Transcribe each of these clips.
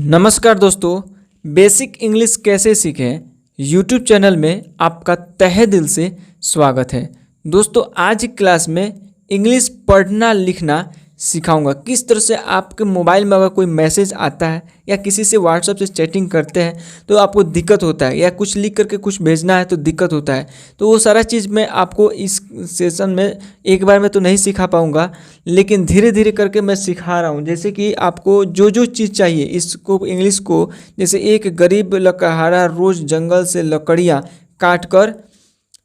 नमस्कार दोस्तों, basic English कैसे सीखें यूट्यूब चैनल में आपका तहे दिल से स्वागत है। दोस्तों, आज की क्लास में इंग्लिश पढ़ना लिखना सिखाऊंगा। किस तरह से आपके मोबाइल में अगर कोई मैसेज आता है या किसी से व्हाट्सएप से चैटिंग करते हैं तो आपको दिक्कत होता है, या कुछ लिख करके कुछ भेजना है तो दिक्कत होता है। तो वो सारा चीज़ मैं आपको इस सेशन में एक बार में तो नहीं सिखा पाऊँगा, लेकिन धीरे धीरे करके मैं सिखा रहा हूँ। जैसे कि आपको जो जो चीज़ चाहिए इसको इंग्लिश को, जैसे एक गरीब लकड़हारा रोज़ जंगल से लकड़ियाँ काट कर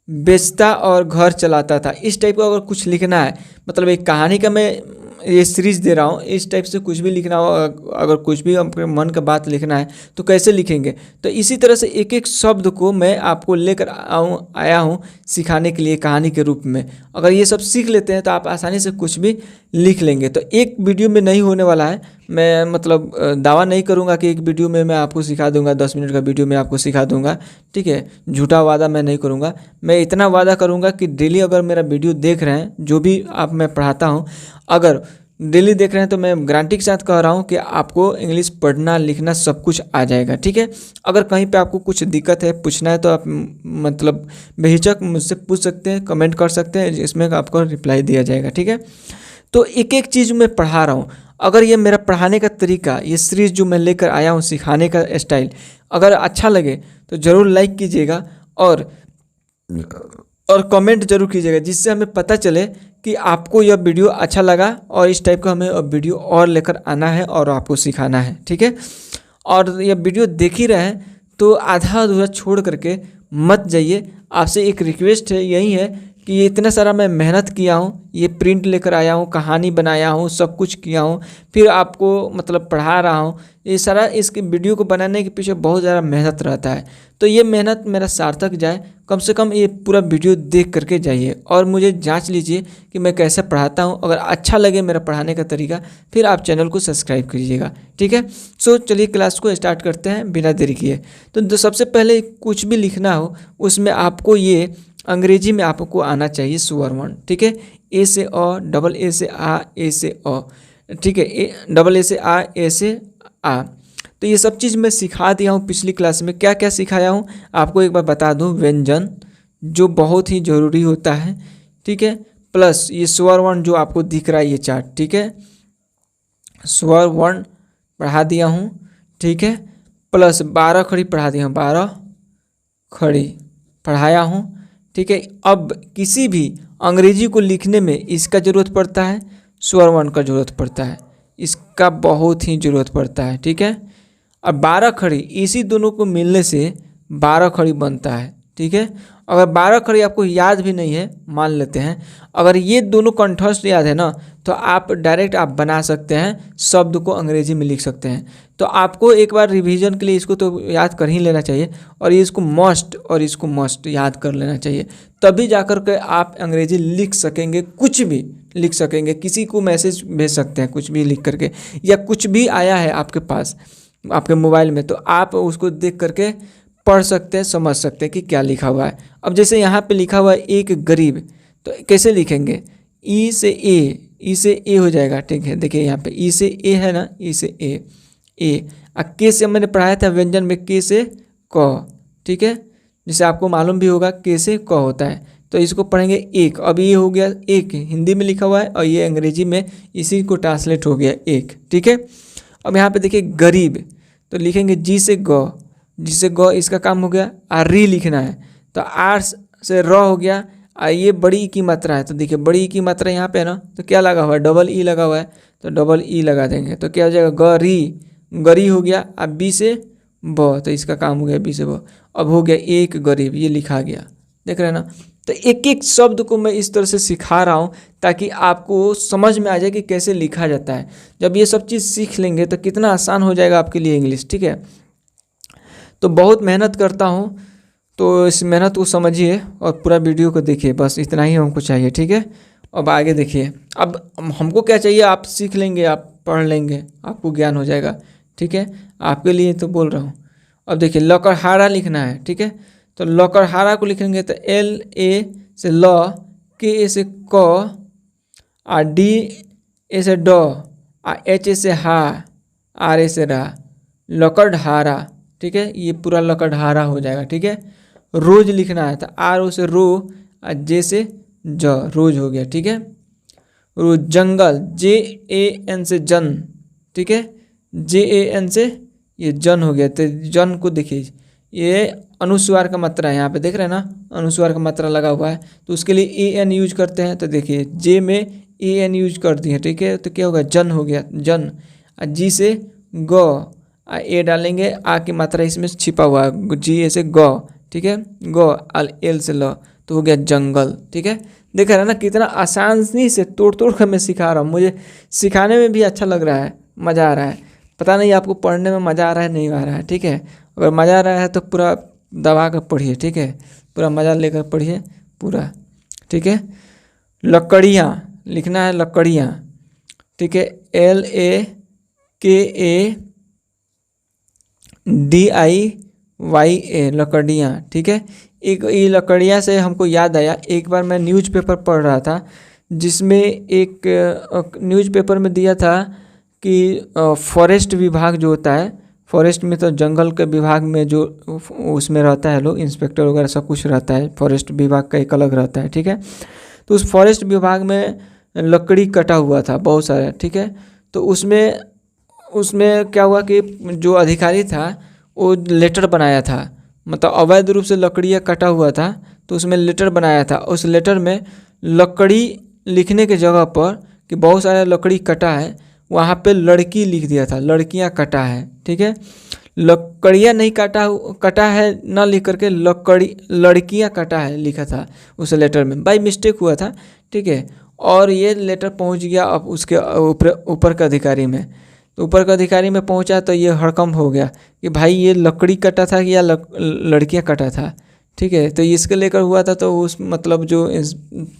बेचता और घर चलाता था, इस टाइप का अगर कुछ लिखना है, मतलब एक कहानी का मैं ये सीरीज दे रहा हूँ, इस टाइप से कुछ भी लिखना हो, अगर कुछ भी आपके मन का बात लिखना है तो कैसे लिखेंगे। तो इसी तरह से एक एक शब्द को मैं आपको लेकर आया हूँ सिखाने के लिए कहानी के रूप में। अगर ये सब सीख लेते हैं तो आप आसानी से कुछ भी लिख लेंगे। तो एक वीडियो में नहीं होने वाला है, मैं मतलब दावा नहीं करूँगा कि एक वीडियो में मैं आपको सिखा दूँगा, 10 मिनट का वीडियो में आपको सिखा दूँगा, ठीक है। झूठा वादा मैं नहीं करूँगा। मैं इतना वादा करूँगा कि डेली अगर मेरा वीडियो देख रहे हैं, जो भी आप मैं पढ़ाता हूँ, अगर डेली देख रहे हैं तो मैं गारंटी के साथ कह रहा हूँ कि आपको इंग्लिश पढ़ना लिखना सब कुछ आ जाएगा, ठीक है। अगर कहीं पे आपको कुछ दिक्कत है, पूछना है, तो आप मतलब बेहिचक मुझसे पूछ सकते हैं, कमेंट कर सकते हैं, इसमें आपको रिप्लाई दिया जाएगा, ठीक है। तो एक एक चीज़ मैं पढ़ा रहा हूँ। अगर ये मेरा पढ़ाने का तरीका, ये सीरीज़ जो मैं लेकर आया हूँ सिखाने का स्टाइल, अगर अच्छा लगे तो ज़रूर लाइक कीजिएगा और कमेंट जरूर कीजिएगा, जिससे हमें पता चले कि आपको यह वीडियो अच्छा लगा और इस टाइप का हमें वीडियो और लेकर आना है और आपको सिखाना है, ठीक है। और यह वीडियो देख ही रहे हैं तो आधा अधूरा छोड़ करके मत जाइए। आपसे एक रिक्वेस्ट है, यही है कि ये इतना सारा मैं मेहनत किया हूँ, ये प्रिंट लेकर आया हूँ, कहानी बनाया हूँ, सब कुछ किया हूँ, फिर आपको मतलब पढ़ा रहा हूँ। ये सारा इसके वीडियो को बनाने के पीछे बहुत ज़्यादा मेहनत रहता है। तो ये मेहनत मेरा सार्थक जाए, कम से कम ये पूरा वीडियो देख करके जाइए और मुझे जांच लीजिए कि मैं कैसे पढ़ाता हूँ। अगर अच्छा लगे मेरा पढ़ाने का तरीका, फिर आप चैनल को सब्सक्राइब कीजिएगा, ठीक है। सो चलिए क्लास को स्टार्ट करते हैं बिना देरी किए। तो सबसे पहले कुछ भी लिखना हो उसमें आपको ये अंग्रेजी में आपको आना चाहिए स्वर वर्ण, ठीक है। ए से अ, डबल ए से आ, ए से अ, ठीक है, डबल ए से आ, ए से आ। तो ये सब चीज़ मैं सिखा दिया हूँ पिछली क्लास में। क्या क्या सिखाया हूँ आपको एक बार बता दूँ। व्यंजन जो बहुत ही ज़रूरी होता है, ठीक है, प्लस ये स्वर वर्ण जो आपको दिख रहा है ये चार्ट, ठीक है, स्वर वर्ण पढ़ा दिया हूँ, ठीक है, प्लस 12 खड़ी पढ़ा दिया हूँ, 12 खड़ी पढ़ाया हूँ, ठीक है। अब किसी भी अंग्रेजी को लिखने में इसका ज़रूरत पड़ता है, स्वर वर्ण का ज़रूरत पड़ता है, इसका बहुत ही ज़रूरत पड़ता है, ठीक है। और 12 खड़ी, इसी दोनों को मिलने से 12 खड़ी बनता है, ठीक है। अगर 12 खड़ी आपको याद भी नहीं है, मान लेते हैं, अगर ये दोनों कंठस्थ याद है ना, तो आप डायरेक्ट आप बना सकते हैं, शब्द को अंग्रेजी में लिख सकते हैं। तो आपको एक बार रिवीजन के लिए इसको तो याद कर ही लेना चाहिए, और ये इसको मस्ट और इसको मस्ट याद कर लेना चाहिए, तभी जाकर के आप अंग्रेजी लिख सकेंगे, कुछ भी लिख सकेंगे। किसी को मैसेज भेज सकते हैं कुछ भी लिख करके, या कुछ भी आया है आपके पास आपके मोबाइल में, तो आप उसको देख करके पढ़ सकते हैं, समझ सकते हैं कि क्या लिखा हुआ है। अब जैसे यहाँ पे लिखा हुआ है एक गरीब, तो कैसे लिखेंगे, ई से ए हो जाएगा, ठीक है। देखिए यहाँ पे ई से ए है ना, ई से ए के से मैंने पढ़ाया था व्यंजन में, के से क, ठीक है, जैसे आपको मालूम भी होगा के से क होता है, तो इसको पढ़ेंगे एक। अब ये हो गया एक, हिंदी में लिखा हुआ है, और ये अंग्रेजी में इसी को ट्रांसलेट हो गया एक, ठीक है। अब यहाँ पे देखिए गरीब, तो लिखेंगे जी से ग, जी से ग, इसका काम हो गया। आर री लिखना है तो आर से र हो गया। ये बड़ी ई की मात्रा है, तो देखिए बड़ी ई की मात्रा यहाँ पे है ना, तो क्या लगा हुआ है, डबल ई लगा हुआ है, तो डबल ई लगा देंगे, तो क्या हो जाएगा, गरी, गरी हो गया। अब बी से ब, तो इसका काम हो गया बी से ब। अब हो गया एक गरीब, ये लिखा गया, देख रहे हैं ना। तो एक एक शब्द को मैं इस तरह से सिखा रहा हूँ ताकि आपको समझ में आ जाए कि कैसे लिखा जाता है। जब ये सब चीज़ सीख लेंगे तो कितना आसान हो जाएगा आपके लिए इंग्लिश, ठीक है। तो बहुत मेहनत करता हूँ, तो इस मेहनत को समझिए और पूरा वीडियो को देखिए, बस इतना ही हमको चाहिए, ठीक है। अब आगे देखिए, अब हमको क्या चाहिए, आप सीख लेंगे, आप पढ़ लेंगे, आपको ज्ञान हो जाएगा, ठीक है। आपके लिए तो बोल रहा हूँ। अब देखिए लकड़हारा लिखना है, ठीक है, तो लकड़हारा को लिखेंगे तो एल ए से ल, के ए से क, आ डी ए से ड, आ एच ए से हा, आर ए से रा, लकड़हारा, ठीक है, ये पूरा लकड़हारा हो जाएगा, ठीक है। रोज लिखना है तो आर ओ से रो और जे से ज, रोज हो गया, ठीक है। रोज। जंगल, जे ए एन से जन, ठीक है, जे ए एन से ये जन हो गया, तो जन को देखिए ये अनुस्वार का मात्रा है, यहाँ पे देख रहे हैं ना अनुस्वार का मात्रा लगा हुआ है, तो उसके लिए ए एन यूज करते हैं, तो देखिए जे में ए एन यूज कर दिए, ठीक है, तो क्या होगा जन हो गया, जन। और जी से ग, ए डालेंगे, आ की मात्रा इसमें छिपा हुआ है, जी ए से ग, ठीक है, ग, एल से ल, तो हो गया जंगल, ठीक है। देख रहे हैं ना कितना आसानी से तोड़ तोड़ कर मैं सिखा रहा हूँ, मुझे सिखाने में भी अच्छा लग रहा है, मज़ा आ रहा है। पता नहीं आपको पढ़ने में मज़ा आ रहा है नहीं आ रहा है, ठीक है। अगर मज़ा आ रहा है तो पूरा दबा कर पढ़िए, ठीक है, पूरा मज़ा लेकर पढ़िए पूरा, ठीक है। लकड़ियाँ लिखना है, लकड़ियाँ, ठीक है, LAKADIYA, लकड़ियाँ, ठीक है। एक ये लकड़ियाँ से हमको याद आया, एक बार मैं न्यूज़पेपर पढ़ रहा था जिसमें एक न्यूज़पेपर में दिया था कि फॉरेस्ट विभाग जो होता है, फॉरेस्ट में तो जंगल के विभाग में जो उसमें रहता है लोग, इंस्पेक्टर वगैरह सब कुछ रहता है, फॉरेस्ट विभाग का एक अलग रहता है, ठीक है। तो उस फॉरेस्ट विभाग में लकड़ी कटा हुआ था बहुत सारा, ठीक है। तो उसमें उसमें क्या हुआ कि जो अधिकारी था वो लेटर बनाया था, मतलब अवैध रूप से लकड़ियाँ कटा हुआ था, तो उसमें लेटर बनाया था। उस लेटर में लकड़ी लिखने के जगह पर कि बहुत सारा लकड़ी कटा है, वहाँ पे लड़की लिख दिया था, लड़कियाँ कटा है, ठीक है। लकड़ियाँ नहीं कटा है ना लिख करके लड़कियाँ कटा है लिखा था उस लेटर में, बाई मिस्टेक हुआ था, ठीक है। और ये लेटर पहुँच गया अब उसके ऊपर के अधिकारी में, तो ऊपर के अधिकारी में पहुंचा तो ये हड़कंप हो गया कि भाई ये लकड़ी कटा था या लड़कियां कटा था, ठीक है। तो इसके लेकर हुआ था, तो उस मतलब जो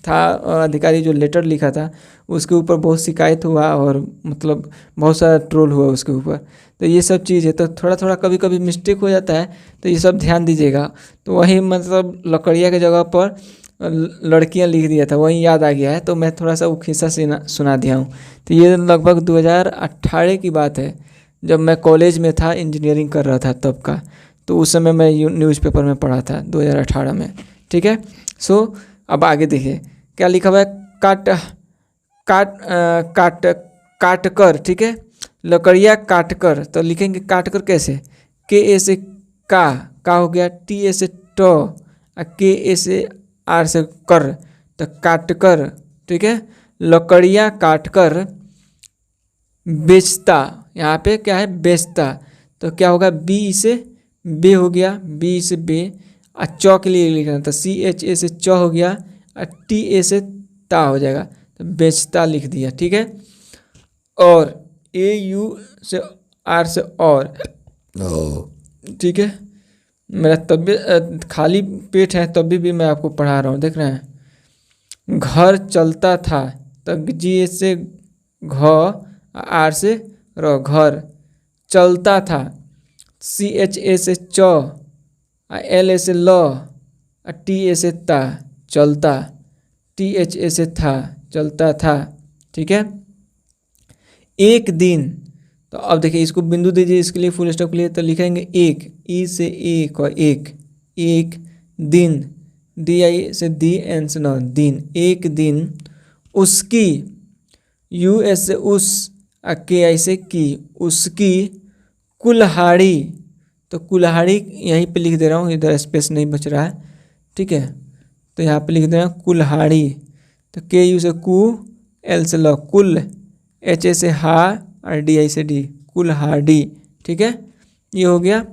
था अधिकारी जो लेटर लिखा था उसके ऊपर बहुत शिकायत हुआ और मतलब बहुत सारा ट्रोल हुआ उसके ऊपर। तो ये सब चीज़ है, तो थोड़ा थोड़ा कभी कभी मिस्टेक हो जाता है, तो ये सब ध्यान दीजिएगा। तो वही मतलब लकड़िया के जगह पर लड़कियां लिख दिया था, वही याद आ गया है, तो मैं थोड़ा सा वो खिस्सा सुना दिया हूँ। तो ये लगभग 2018 की बात है, जब मैं कॉलेज में था, इंजीनियरिंग कर रहा था तब का, तो उस समय मैं न्यूज़पेपर में पढ़ा था 2018 में, ठीक है। सो अब आगे देखिए क्या लिखा हुआ है, काट काट काट काट कर, ठीक है, लकड़ियाँ काट कर, तो लिखेंगे काट कर कैसे, के ए से का हो गया, टी ए से ट, के ए से आर से कर, तो काट कर, ठीक है। लकड़ियाँ काट कर बेचता, यहाँ पे क्या है बेचता, तो क्या होगा बी से बे हो गया, बी से बे, और चौ के लिए लिखना था, CHA से चौ हो गया, और TA से ता हो जाएगा, तो बेचता लिख दिया, ठीक है। और AU से R से और, ठीक है। मेरा तबीयत खाली पेट है तभी भी मैं आपको पढ़ा रहा हूँ, देख रहे हैं। घर चलता था, तो G से घ, R से र, घर चलता था, CHA से च, LA से ल, TA से ता, चलता, THA से था, चलता था, ठीक है। एक दिन, तो अब देखिए इसको बिंदु दीजिए, इसके लिए फुल स्टॉप के लिए तो लिखेंगे एक, ई से एक और एक दिन, DI से दी, एन से न, दिन, एक दिन उसकी, US से उस, KI से की, उसकी कुल्हाड़ी, तो कुल्हाड़ी यहीं पे लिख दे रहा हूँ, इधर स्पेस नहीं बच रहा है, ठीक है। तो यहाँ पे लिख दे रहा हूँ कुल्हाड़ी, तो KU से कु, L से ल, कुल, HA से हा, और DI से डी, कुल्हाड़ी, ठीक है। ये हो गया।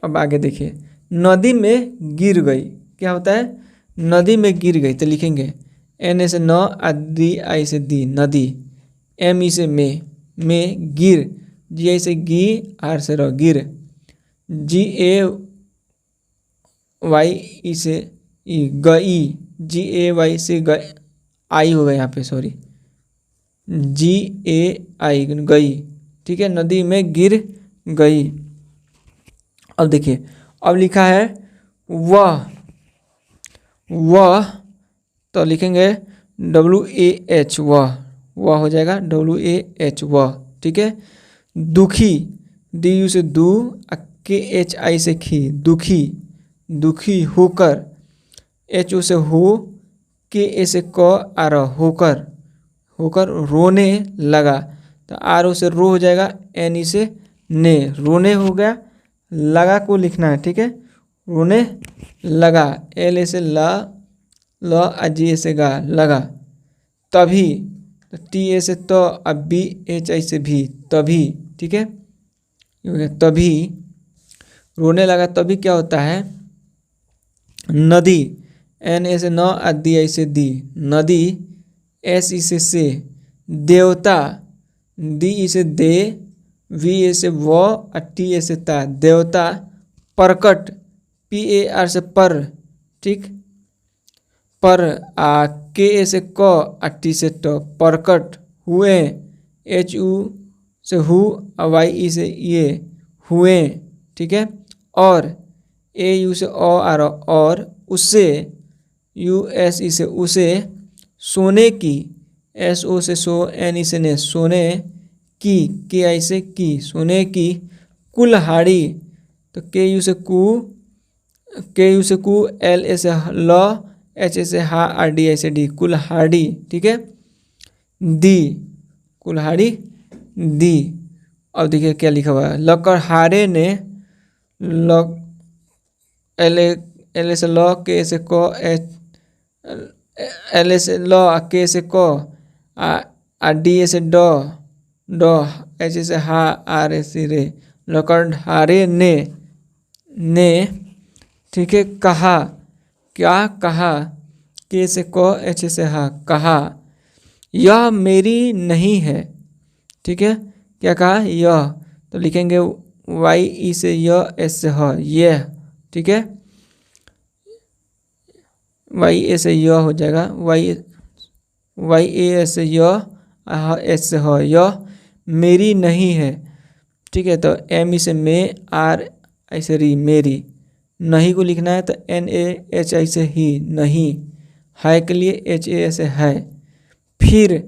अब आगे देखिए, नदी में गिर गई, क्या होता है, नदी में गिर गई, तो लिखेंगे NA से न, DI से दी, नदी, ME से में, गिर, GI से गी, R से र, गिर, GAY से ई, गई, GAY से आई होगा यहाँ पे, सॉरी, GAI गई, ठीक है, नदी में गिर गई। अब देखिए, अब लिखा है वह, तो लिखेंगे WAH, वह हो जाएगा WAH, वह, ठीक है। दुखी, डी यू से दू, के एच आई से खी, दुखी, दुखी होकर, एच ओ से हो, के ए से क, आर होकर, होकर रोने लगा। तो आर ओ से रो हो जाएगा, एन ई से ने, रोने हो गया, लगा को लिखना है, ठीक है, रोने लगा, एल ए से ला, ल जी ए से गा, लगा। तभी, तो टी ए से तो, अब बी एच आई से भी, तभी, ठीक है, तभी रोने लगा। तभी क्या होता है, नदी, एन ए से न, दी आई से दी, नदी, एस ई से, देवता, डी ई से दे, वी ए से व, टी ए से ता, देवता, परकट, पी ए आर से पर, ठीक, पर, के ए से क, टी से ट, परकट हुए, एच यू से हु, वाई ई से ये, हुए, ठीक है, और ए यू से आर, और उससे, यू एस ई से उसे, सोने की, एस ओ से सो, एन ई से ने, सोने की, के आई से की, सोने की कुल्हाड़ी, तो के यू से कु, के यू से कु, एल ए से ल, एच ए से हा, आर डी आई से डी, कुल्हाड़ी, ठीक है, दी, कुल्हाड़ी दी। अब देखिए क्या लिखा हुआ है, लकड़हारे ने, ल, एल ए से ल, के से क, एच, एल ए से ल, के से क, आ डी ए से ड, ड, एच ए से हा, आर ए से रे, लकड़हारे ने, ठीक है, कहा, क्या कहा, के से क, एच ए से हा, कहा, यह मेरी नहीं है, ठीक है, क्या कहा, यह, तो लिखेंगे वाई ई से य, एस से ह, यह, ठीक है, वाई ए से य हो जाएगा, वाई ए एस से य, एस से ह, यह मेरी नहीं है, ठीक है, तो एम ई से में, आर ऐसे री, मेरी, नहीं को लिखना है तो एन ए एच आई से ही, नहीं, है के लिए एच ए से है। फिर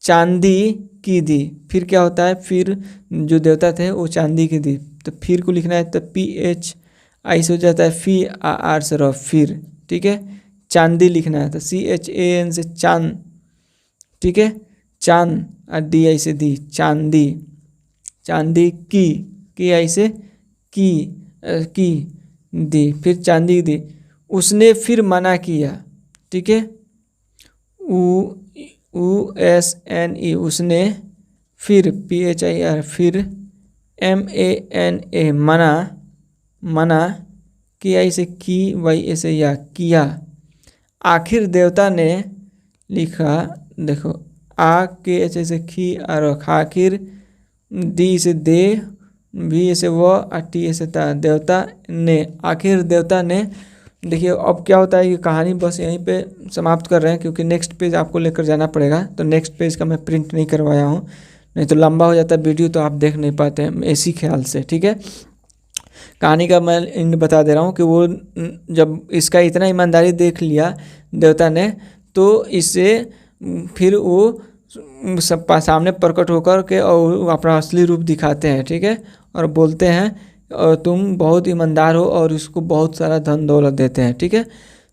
चांदी की दी, फिर क्या होता है, फिर जो देवता थे वो चांदी की दी, तो फिर को लिखना है तो पी एच आई से हो जाता है फी, आर से रह, फिर, ठीक है, चांदी लिखना है तो सी एच ए एन से चांद, ठीक है, चांद, और डी आई से दी, चांदी, चांदी की आई से की दी, फिर चांदी दी। उसने फिर मना किया, ठीक है, U S N E, उसने, फिर पी एच आई आर, फिर MANA, मना, मना, की आई से की, वाई ए से या, किया। आखिर देवता ने लिखा, देखो, आ के एच से खी, और आखिर, डी से दे, वी से व, टी ए से ता, देवता ने, आखिर देवता ने। देखिए अब क्या होता है कि कहानी बस यहीं पे समाप्त कर रहे हैं, क्योंकि नेक्स्ट पेज आपको लेकर जाना पड़ेगा, तो नेक्स्ट पेज का मैं प्रिंट नहीं करवाया हूँ, नहीं तो लंबा हो जाता है वीडियो, तो आप देख नहीं पाते हैं, इसी ख्याल से, ठीक है। कहानी का मैं इन बता दे रहा हूँ कि वो जब इसका इतना ईमानदारी देख लिया देवता ने, तो इससे फिर वो सब सामने प्रकट होकर के और अपना असली रूप दिखाते हैं, ठीक है, और बोलते हैं और तुम बहुत ईमानदार हो, और उसको बहुत सारा धन दौलत देते हैं, ठीक है।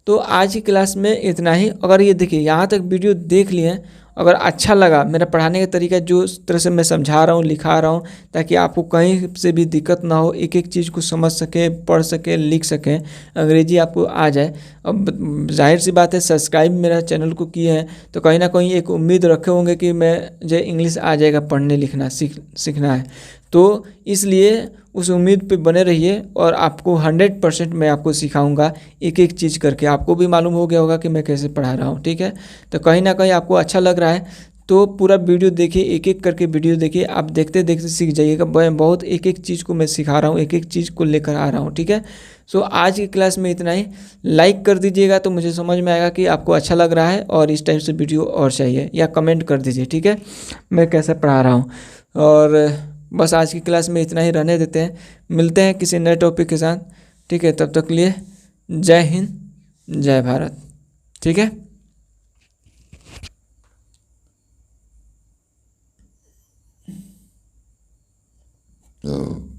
तो आज की क्लास में इतना ही। अगर ये देखिए यहाँ तक वीडियो देख लिए, अगर अच्छा लगा मेरा पढ़ाने का तरीका, जो तरह से मैं समझा रहा हूँ, लिखा रहा हूँ, ताकि आपको कहीं से भी दिक्कत ना हो, एक एक चीज़ को समझ सके, पढ़ सके, लिख सकें, अंग्रेजी आपको आ जाए। अब जाहिर सी बात है, सब्सक्राइब मेरा चैनल को किए हैं तो कहीं ना कहीं एक उम्मीद रखे होंगे कि मैं जो इंग्लिश आ जाएगा, पढ़ने लिखना सीखना है, तो इसलिए उस उम्मीद पे बने रहिए, और आपको 100% मैं आपको सिखाऊंगा, एक एक चीज़ करके। आपको भी मालूम हो गया होगा कि मैं कैसे पढ़ा रहा हूँ, ठीक है। तो कहीं ना कहीं आपको अच्छा लग रहा है तो पूरा वीडियो देखिए, एक एक करके वीडियो देखिए, आप देखते देखते सीख जाइएगा। मैं बहुत एक एक चीज़ को मैं सिखा रहा हूँ, एक एक चीज़ को लेकर आ रहा हूँ, ठीक है। सो आज की क्लास में इतना ही। लाइक कर दीजिएगा तो मुझे समझ में आएगा कि आपको अच्छा लग रहा है और इस टाइप से वीडियो और चाहिए, या कमेंट कर दीजिए, ठीक है, मैं कैसे पढ़ा रहा हूँ। और बस आज की क्लास में इतना ही रहने देते हैं, मिलते हैं किसी नए टॉपिक के साथ, ठीक है। तब तक के लिए जय हिंद, जय भारत, ठीक है। तो